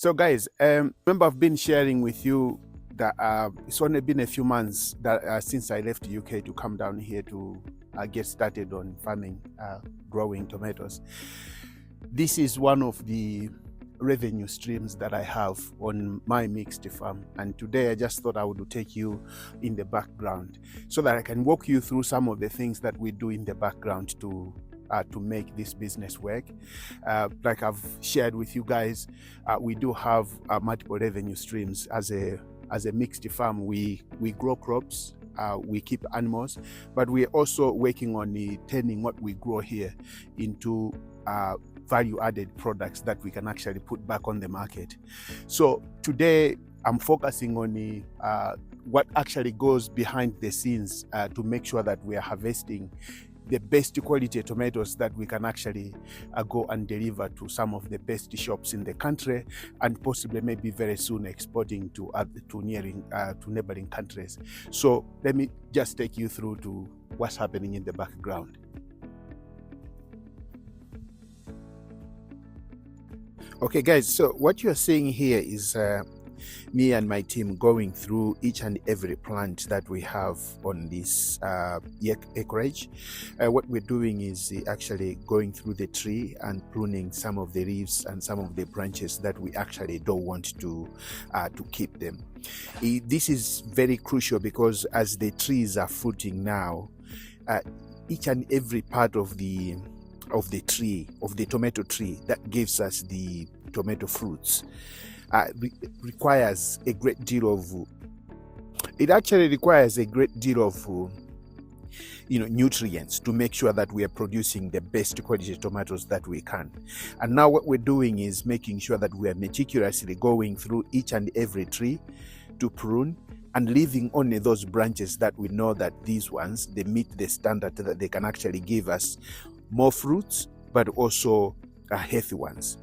So, guys, remember I've been sharing with you that it's only been a few months that since I left the UK to come down here to get started on farming, growing tomatoes. This is one of the revenue streams that I have on my mixed farm, and today I just thought I would take you in the background so that I can walk you through some of the things that we do in the background to make this business work. Like I've shared with you guys, we do have multiple revenue streams. As a mixed farm, we grow crops, we keep animals, but we're also working on turning what we grow here into value-added products that we can actually put back on the market. So today I'm focusing on what actually goes behind the scenes to make sure that we are harvesting the best quality tomatoes that we can actually go and deliver to some of the best shops in the country, and possibly maybe very soon exporting to neighboring countries. So let me just take you through to what's happening in the background. Okay guys, so what you're seeing here is me and my team going through each and every plant that we have on this acreage. What we're doing is actually going through the tree and pruning some of the leaves and some of the branches that we actually don't want to keep them. This is very crucial because as the trees are fruiting now, each and every part of the tree, of the tomato tree that gives us the tomato fruits, requires a great deal of nutrients to make sure that we are producing the best quality tomatoes that we can. And now what we're doing is making sure that we are meticulously going through each and every tree to prune, and leaving only those branches that we know that these ones, they meet the standard that they can actually give us more fruits, but also healthy ones.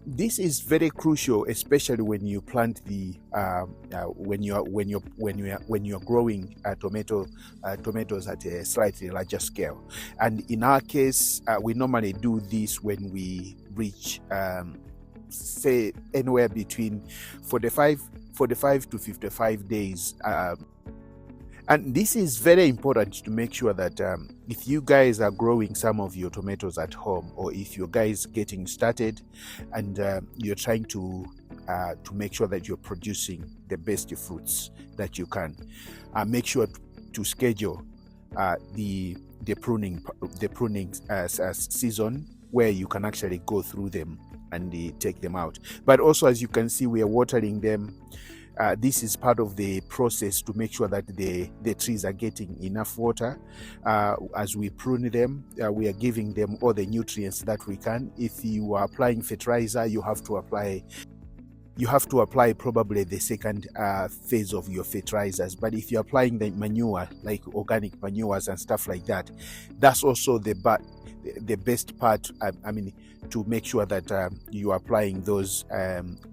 This is very crucial, especially when you plant when you're growing tomatoes at a slightly larger scale. And in our case, we normally do this when we reach say anywhere between 45 to 55 days. And this is very important to make sure that if you guys are growing some of your tomatoes at home, or if you guys getting started and you're trying to make sure that you're producing the best fruits that you can, make sure to schedule the pruning season where you can actually go through them and take them out. But also, as you can see, we are watering them. This is part of the process to make sure that the trees are getting enough water. As we prune them, we are giving them all the nutrients that we can. If you are applying fertilizer, you have to apply probably the second phase of your fertilizers. But if you're applying the manure, like organic manures and stuff like that, that's also the best part. I mean, to make sure that you are applying those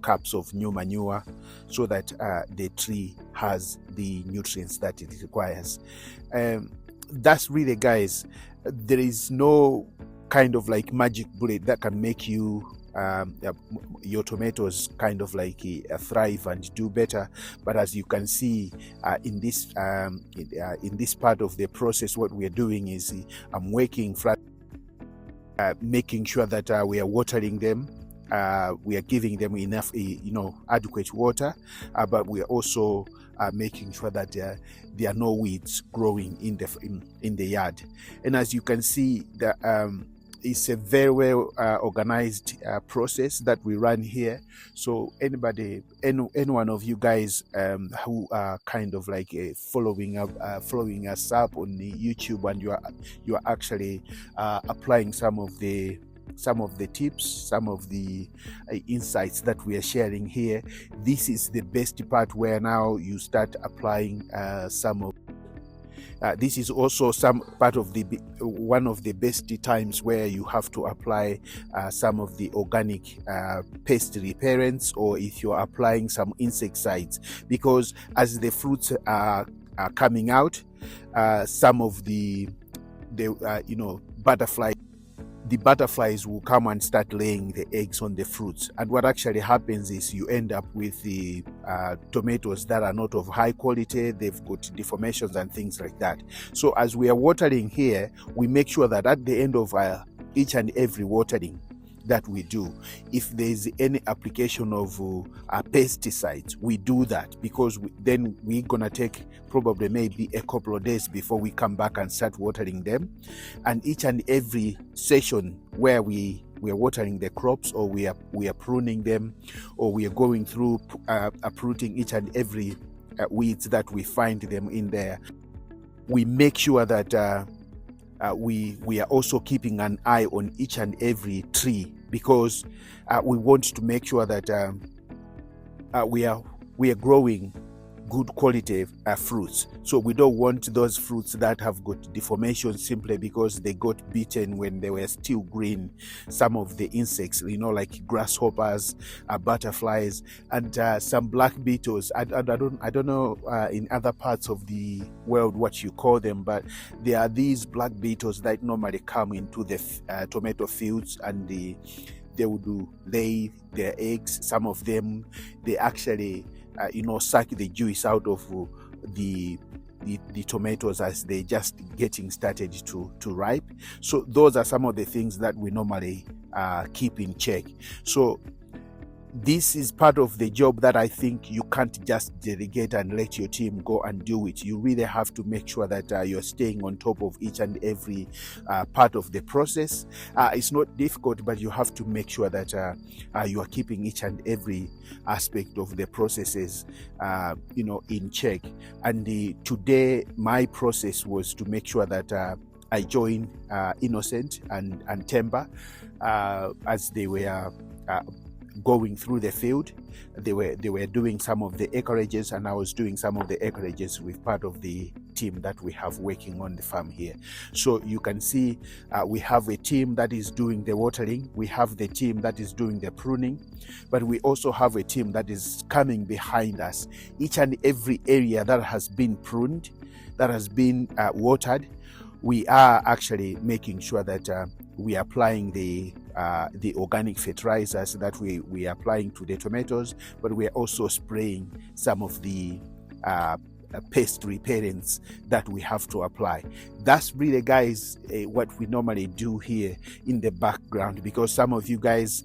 cups of new manure so that the tree has the nutrients that it requires. That's really, guys, there is no kind of like magic bullet that can make you your tomatoes kind of like thrive and do better. But as you can see in this part of the process, what we are doing is I'm working flat, making sure that we are watering them, we are giving them enough adequate water, but we are also making sure that there are no weeds growing in the yard. And as you can see, it's a very well organized process that we run here. So any one of you guys who are kind of like following us up on the YouTube, and you are actually applying some of the tips, some of the insights that we are sharing here, this is the best part where now you start applying some of. This is also some part of one of the best times where you have to apply some of the organic pest repellents, or if you're applying some insecticides, because as the fruits are coming out, some of the butterflies the butterflies will come and start laying the eggs on the fruits. And what actually happens is you end up with the tomatoes that are not of high quality. They've got deformations and things like that. So as we are watering here, we make sure that at the end of each and every watering that we do, if there's any application of pesticides, we do that, because then we're gonna take probably maybe a couple of days before we come back and start watering them. And each and every session where we are watering the crops, or we are pruning them, or we are going through uprooting each and every weeds that we find them in there, we make sure that we are also keeping an eye on each and every tree, because we want to make sure that we are growing good quality fruits. So we don't want those fruits that have got deformation simply because they got beaten when they were still green. Some of the insects, like grasshoppers, butterflies, and some black beetles. I don't know in other parts of the world what you call them, but there are these black beetles that normally come into the tomato fields, and they would lay their eggs. Some of them, they actually suck the juice out of the tomatoes as they just getting started to ripe. So those are some of the things that we normally keep in check. So this is part of the job that I think you can't just delegate and let your team go and do it. You really have to make sure that you're staying on top of each and every part of the process. It's not difficult, but you have to make sure that you are keeping each and every aspect of the processes in check. And today my process was to make sure that I joined Innocent and Temba as they were going through the field. They were doing some of the acreages, and I was doing some of the acreages with part of the team that we have working on the farm here. So you can see we have a team that is doing the watering, we have the team that is doing the pruning, but we also have a team that is coming behind us. Each and every area that has been pruned, that has been watered, we are actually making sure that we are applying the organic fertilizers that we are applying to the tomatoes, but we are also spraying some of the pest repellents that we have to apply. That's really, guys, what we normally do here in the background, because some of you guys,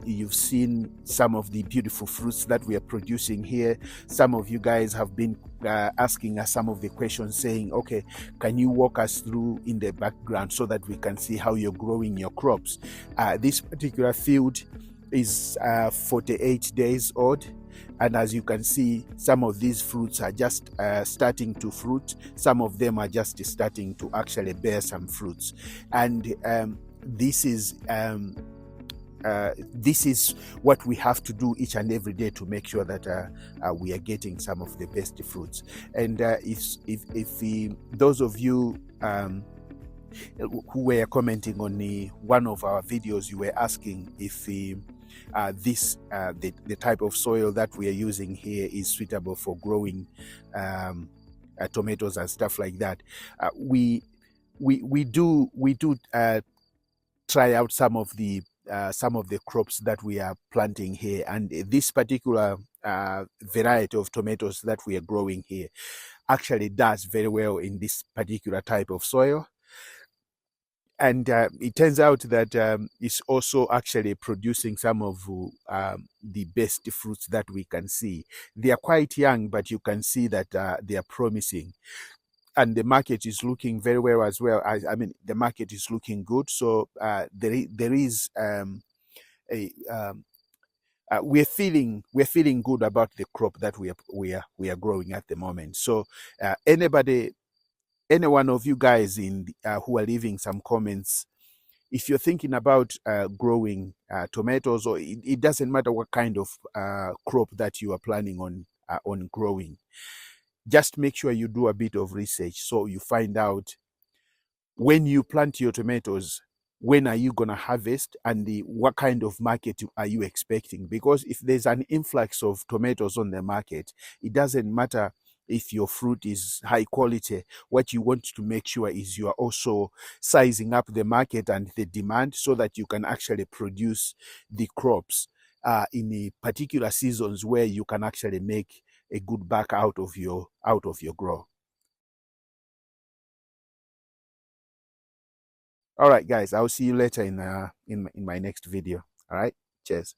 you've seen some of the beautiful fruits that we are producing here. Some of you guys have been asking us some of the questions, saying, okay, can you walk us through in the background so that we can see how you're growing your crops? This particular field is 48 days old, and as you can see, some of these fruits are just starting to fruit. Some of them are just starting to actually bear some fruits, and this is what we have to do each and every day to make sure that we are getting some of the best fruits. And if those of you who were commenting on one of our videos, you were asking if the type of soil that we are using here is suitable for growing tomatoes and stuff like that. We do try out some of the crops that we are planting here, and this particular variety of tomatoes that we are growing here actually does very well in this particular type of soil. And it turns out that it's also actually producing some of the best fruits that we can see. They are quite young, but you can see that they are promising. And the market is looking very well as well. I mean, the market is looking good. So there is we're feeling good about the crop that we are growing at the moment. So any one of you guys who are leaving some comments, if you're thinking about growing tomatoes, or it doesn't matter what kind of crop that you are planning on growing, just make sure you do a bit of research so you find out when you plant your tomatoes, when are you going to harvest, and what kind of market are you expecting. Because if there's an influx of tomatoes on the market, it doesn't matter if your fruit is high quality, what you want to make sure is you are also sizing up the market and the demand so that you can actually produce the crops in the particular seasons where you can actually make a good buck out of your grow. All right, guys, I'll see you later in my next video. All right, cheers.